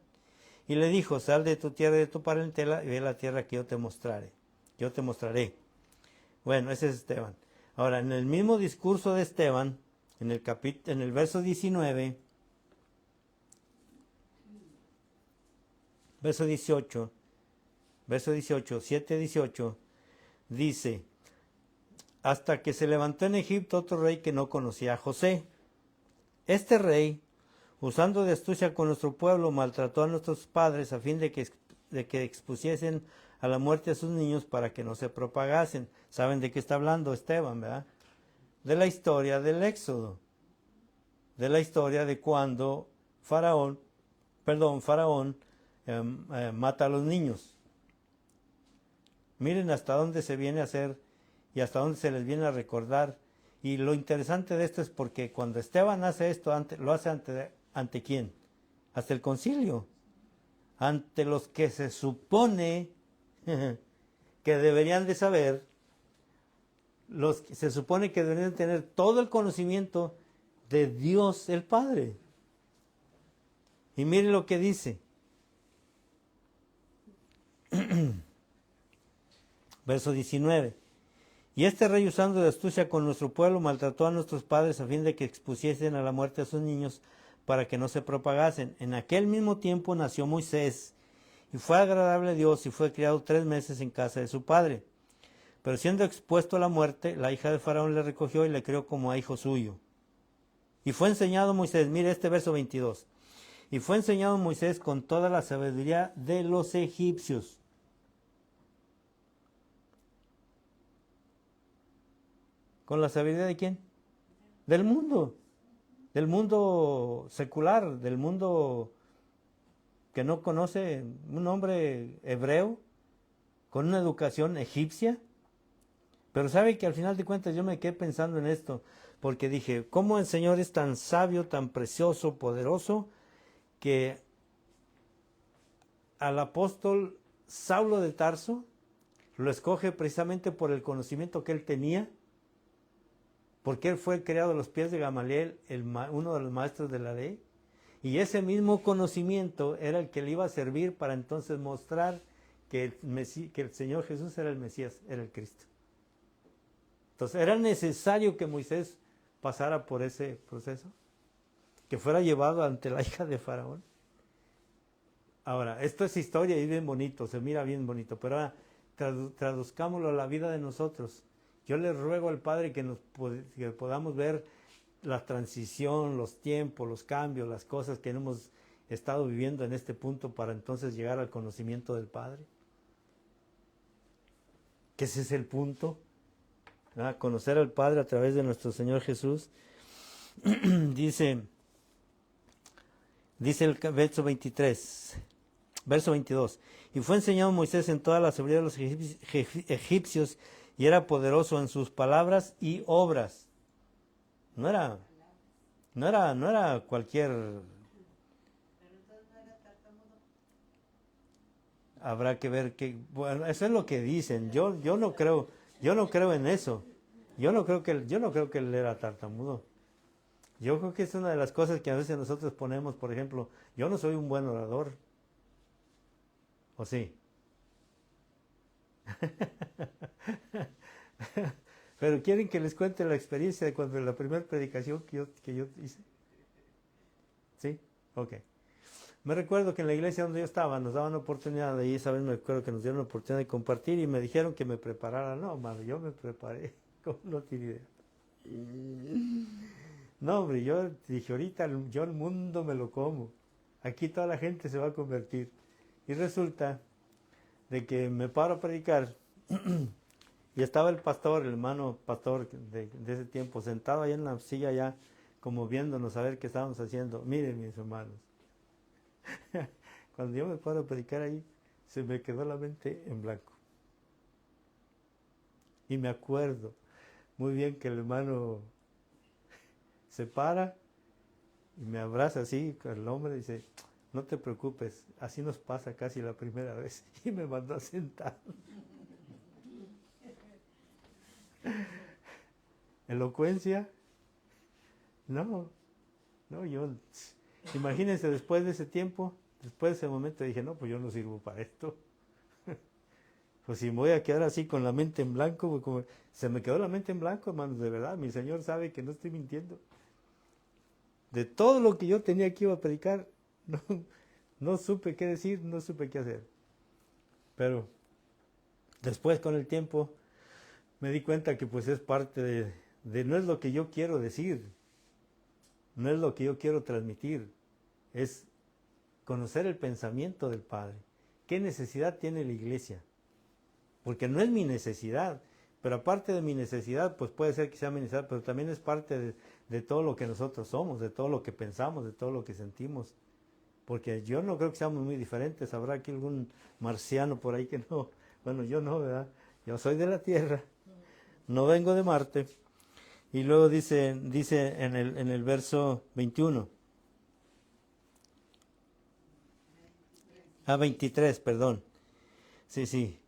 Y le dijo, sal de tu tierra y de tu parentela y ve la tierra que yo te mostraré. Bueno, ese es Esteban. Ahora, en el mismo discurso de Esteban, en el verso 19, verso 18, 7:18, dice, hasta que se levantó en Egipto otro rey que no conocía a José. Este rey, usando de astucia con nuestro pueblo, maltrató a nuestros padres a fin de que expusiesen a la muerte a sus niños para que no se propagasen. ¿Saben de qué está hablando Esteban, verdad? De la historia del Éxodo, de la historia de cuando Faraón mata a los niños. Miren hasta dónde se viene a hacer y hasta dónde se les viene a recordar. Y lo interesante de esto es porque cuando Esteban hace esto, lo hace ante ¿quién? Hasta el concilio. Ante los que se supone que deberían de saber, se supone que deberían tener todo el conocimiento de Dios el Padre. Y miren lo que dice. Verso 19. Y este rey, usando de astucia con nuestro pueblo, maltrató a nuestros padres a fin de que expusiesen a la muerte a sus niños para que no se propagasen. En aquel mismo tiempo nació Moisés, y fue agradable a Dios, y fue criado 3 meses en casa de su padre. Pero siendo expuesto a la muerte, la hija de Faraón le recogió y le crió como a hijo suyo. Y fue enseñado Moisés, mire este verso 22. Y fue enseñado Moisés con toda la sabiduría de los egipcios. ¿Con la sabiduría de quién? Del mundo secular, del mundo que no conoce, un hombre hebreo con una educación egipcia. Pero sabe que al final de cuentas yo me quedé pensando en esto, porque dije, ¿cómo el Señor es tan sabio, tan precioso, poderoso, que al apóstol Saulo de Tarso lo escoge precisamente por el conocimiento que él tenía? Porque él fue criado a los pies de Gamaliel, uno de los maestros de la ley, y ese mismo conocimiento era el que le iba a servir para entonces mostrar que el Señor Jesús era el Mesías, era el Cristo. Entonces era necesario que Moisés pasara por ese proceso, que fuera llevado ante la hija de Faraón. Ahora, esto es historia y bien bonito, se mira bien bonito, pero ahora traduzcámoslo a la vida de nosotros. Yo le ruego al Padre que podamos ver la transición, los tiempos, los cambios, las cosas que hemos estado viviendo en este punto para entonces llegar al conocimiento del Padre. Que ese es el punto, ¿verdad? Conocer al Padre a través de nuestro Señor Jesús. Dice el verso 23, verso 22. Y fue enseñado Moisés en toda la sabiduría de los egipcios, y era poderoso en sus palabras y obras. No era cualquier. Habrá que ver que, bueno, eso es lo que dicen. Yo no creo en eso. Yo no creo que él era tartamudo. Yo creo que es una de las cosas que a veces nosotros ponemos, por ejemplo, yo no soy un buen orador. ¿O sí? Pero quieren que les cuente la experiencia de cuando la primera predicación que yo hice. ¿Sí? Ok. Me recuerdo que en la iglesia donde yo estaba nos daban oportunidad, de esa vez me acuerdo que nos dieron la oportunidad de compartir y me dijeron que me preparara. No, mano, yo me preparé, como no tiene idea. No, hombre, yo dije, ahorita yo el mundo me lo como. Aquí toda la gente se va a convertir. Y resulta de que me paro a predicar y estaba el pastor, el hermano pastor de ese tiempo, sentado ahí en la silla ya, como viéndonos a ver qué estábamos haciendo. Miren, mis hermanos, cuando yo me paro a predicar ahí, se me quedó la mente en blanco. Y me acuerdo muy bien que el hermano se para y me abraza así con el hombre y dice, no te preocupes, así nos pasa casi la primera vez. Y me mandó a sentar. ¿Elocuencia? No, yo, imagínense después de ese tiempo, después de ese momento dije, no, pues yo no sirvo para esto. Pues si me voy a quedar así con la mente en blanco, pues como, se me quedó la mente en blanco, hermanos, de verdad, mi Señor sabe que no estoy mintiendo. De todo lo que yo tenía que iba a predicar, no supe qué decir, no supe qué hacer. Pero después con el tiempo me di cuenta que pues es parte de no es lo que yo quiero decir, no es lo que yo quiero transmitir, es conocer el pensamiento del Padre. ¿Qué necesidad tiene la iglesia? Porque no es mi necesidad, pero aparte de mi necesidad, pues puede ser que sea mi necesidad, pero también es parte de todo lo que nosotros somos, de todo lo que pensamos, de todo lo que sentimos. Porque yo no creo que seamos muy diferentes. Habrá aquí algún marciano por ahí que no. Bueno, yo no, ¿verdad? Yo soy de la Tierra, no vengo de Marte. Y luego dice en el verso 21. 23, perdón. Sí.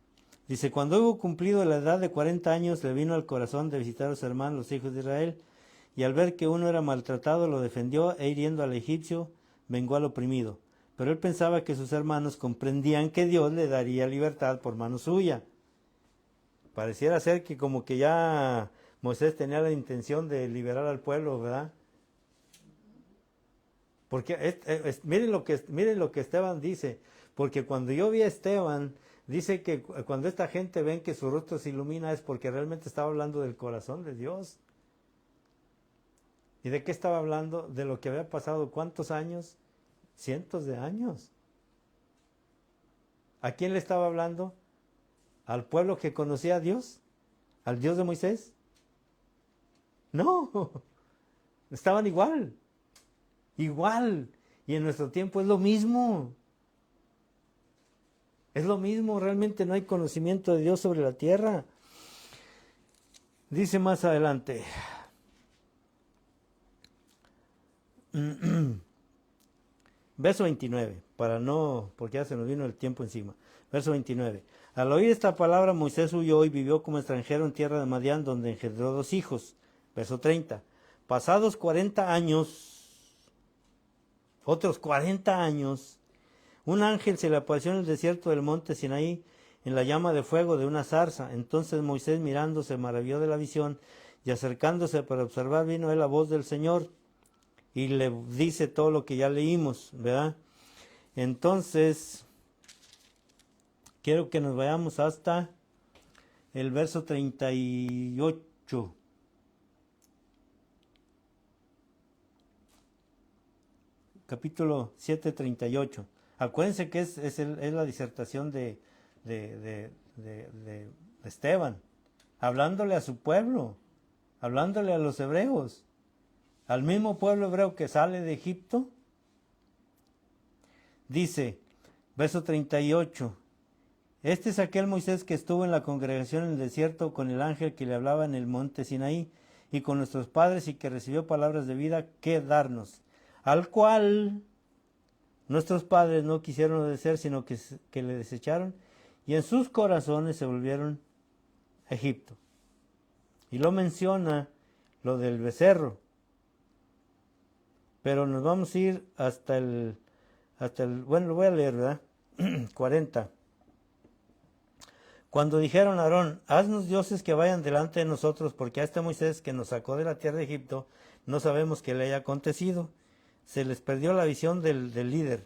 Dice, cuando hubo cumplido la edad de 40 años, le vino al corazón de visitar a los hermanos, los hijos de Israel, y al ver que uno era maltratado, lo defendió, e hiriendo al egipcio, vengó al oprimido. pero él pensaba que sus hermanos comprendían que Dios le daría libertad por mano suya. Pareciera ser que como que ya Moisés tenía la intención de liberar al pueblo, ¿verdad? Porque miren lo que Esteban dice, porque cuando yo vi a Esteban, dice que cuando esta gente ven que su rostro se ilumina es porque realmente estaba hablando del corazón de Dios. ¿Y de qué estaba hablando? De lo que había pasado, ¿cuántos años? Cientos de años. ¿A quién le estaba hablando? ¿Al pueblo que conocía a Dios? ¿Al Dios de Moisés? No, estaban igual. Igual. Y en nuestro tiempo es lo mismo. Es lo mismo, realmente no hay conocimiento de Dios sobre la tierra. Dice más adelante. Verso 29, porque ya se nos vino el tiempo encima. Verso 29. Al oír esta palabra, Moisés huyó y vivió como extranjero en tierra de Madián, donde engendró 2 hijos. Verso 30. Pasados 40 años, otros 40 años, un ángel se le apareció en el desierto del monte Sinaí, en la llama de fuego de una zarza. Entonces Moisés, mirando, se maravilló de la visión, y acercándose para observar, vino a él la voz del Señor, y le dice todo lo que ya leímos, ¿verdad? Entonces, quiero que nos vayamos hasta el verso 38. Capítulo 7, 38. Acuérdense que es la disertación de Esteban, hablándole a su pueblo, hablándole a los hebreos, al mismo pueblo hebreo que sale de Egipto. Dice, verso 38, este es aquel Moisés que estuvo en la congregación en el desierto con el ángel que le hablaba en el monte Sinaí, y con nuestros padres, y que recibió palabras de vida que darnos, al cual nuestros padres no quisieron obedecer, sino que le desecharon, y en sus corazones se volvieron a Egipto. Y lo menciona lo del becerro. Pero nos vamos a ir hasta el bueno, lo voy a leer, ¿verdad? 40. Cuando dijeron a Aarón, haznos dioses que vayan delante de nosotros, porque a este Moisés que nos sacó de la tierra de Egipto, no sabemos qué le haya acontecido. Se les perdió la visión del líder.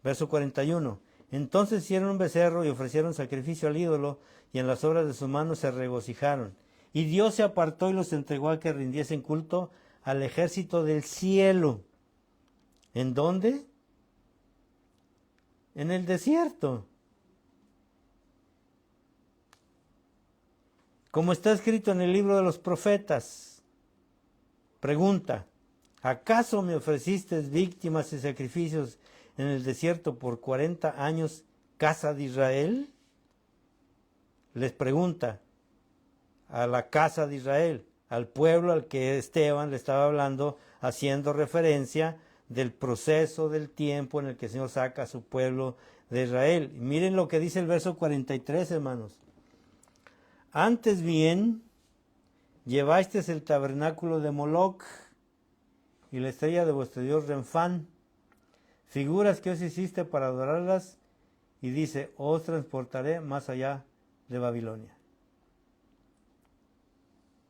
Verso 41. Entonces hicieron un becerro y ofrecieron sacrificio al ídolo, y en las obras de sus manos se regocijaron. Y Dios se apartó y los entregó a que rindiesen culto al ejército del cielo. ¿En dónde? En el desierto. Como está escrito en el libro de los profetas. Pregunta, ¿acaso me ofreciste víctimas y sacrificios en el desierto por 40 años, casa de Israel? Les pregunta a la casa de Israel, al pueblo al que Esteban le estaba hablando, haciendo referencia del proceso del tiempo en el que el Señor saca a su pueblo de Israel. Y miren lo que dice el verso 43, hermanos. Antes bien, llevasteis el tabernáculo de Moloc y la estrella de vuestro dios Renfán, figuras que os hiciste para adorarlas, y dice, os transportaré más allá de Babilonia.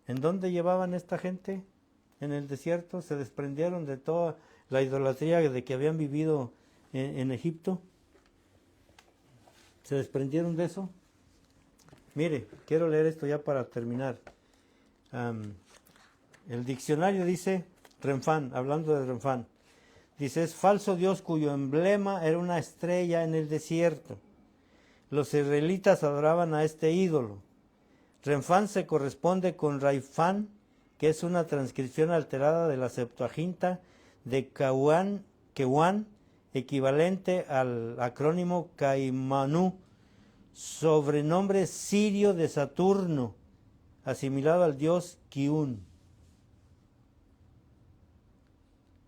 ¿En dónde llevaban esta gente? En el desierto. Se desprendieron de toda la idolatría de que habían vivido en Egipto. Se desprendieron de eso. Mire, quiero leer esto ya para terminar. El diccionario dice, Renfán, hablando de Renfán, dice, es falso dios cuyo emblema era una estrella en el desierto. Los israelitas adoraban a este ídolo. Renfán se corresponde con Raifán, que es una transcripción alterada de la Septuaginta de Kewan, equivalente al acrónimo Caimanú, sobrenombre sirio de Saturno, asimilado al dios Kiun.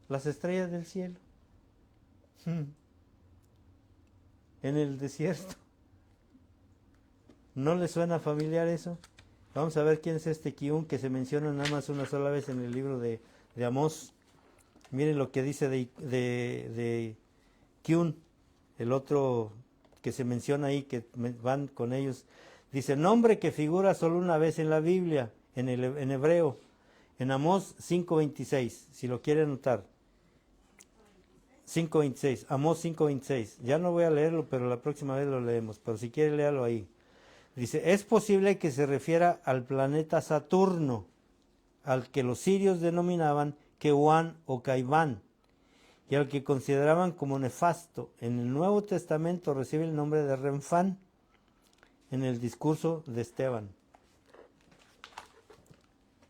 Las estrellas del cielo. En el desierto. ¿No le suena familiar eso? Vamos a ver quién es este Kiun que se menciona nada más una sola vez en el libro de Amós. Miren lo que dice de Kiun. el otro que se menciona ahí, que van con ellos, dice, nombre que figura solo una vez en la Biblia, en hebreo, en Amós 5:26, si lo quiere anotar. 5:26, Amós 5:26. Ya no voy a leerlo, pero la próxima vez lo leemos, pero si quiere léalo ahí. Dice, es posible que se refiera al planeta Saturno, al que los sirios denominaban Kewan o Caiván, y al que consideraban como nefasto. En el Nuevo Testamento recibe el nombre de Renfán en el discurso de Esteban.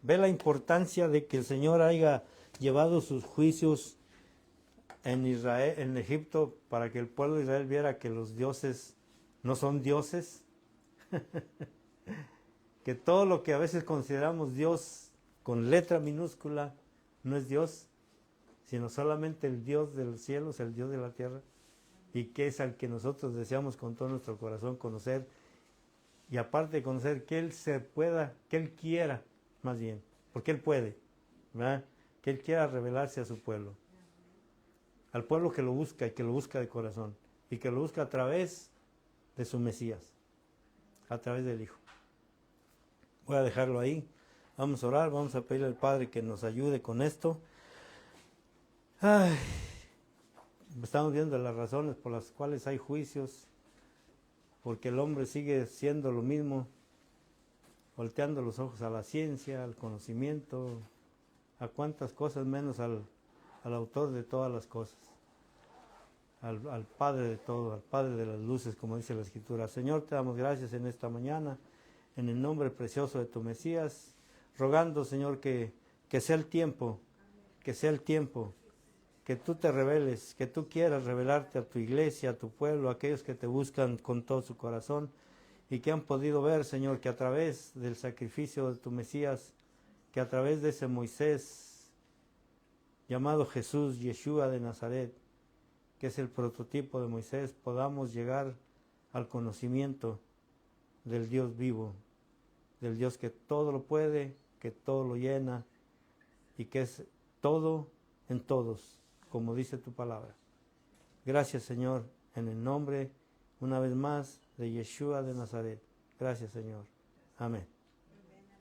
Ve la importancia de que el Señor haya llevado sus juicios en Israel, en Egipto, para que el pueblo de Israel viera que los dioses no son dioses, que todo lo que a veces consideramos Dios con letra minúscula no es Dios, sino solamente el Dios de los cielos, el Dios de la tierra, y que es al que nosotros deseamos con todo nuestro corazón conocer, y aparte de conocer, que Él se pueda, que Él quiera, más bien, porque Él puede, ¿verdad? Que Él quiera revelarse a su pueblo, al pueblo que lo busca y que lo busca de corazón, y que lo busca a través de su Mesías, a través del Hijo. Voy a dejarlo ahí, vamos a orar, vamos a pedirle al Padre que nos ayude con esto. Ay, estamos viendo las razones por las cuales hay juicios, porque el hombre sigue siendo lo mismo, volteando los ojos a la ciencia, al conocimiento, a cuántas cosas menos al autor de todas las cosas, al Padre de todo, al Padre de las luces, como dice la Escritura. Señor, te damos gracias en esta mañana, en el nombre precioso de tu Mesías, rogando, Señor, que sea el tiempo, que sea el tiempo, que tú te reveles, que tú quieras revelarte a tu iglesia, a tu pueblo, a aquellos que te buscan con todo su corazón y que han podido ver, Señor, que a través del sacrificio de tu Mesías, que a través de ese Moisés llamado Jesús, Yeshua de Nazaret, que es el prototipo de Moisés, podamos llegar al conocimiento del Dios vivo, del Dios que todo lo puede, que todo lo llena y que es todo en todos, como dice tu palabra. Gracias, Señor, en el nombre, una vez más, de Yeshua de Nazaret. Gracias, Señor. Amén.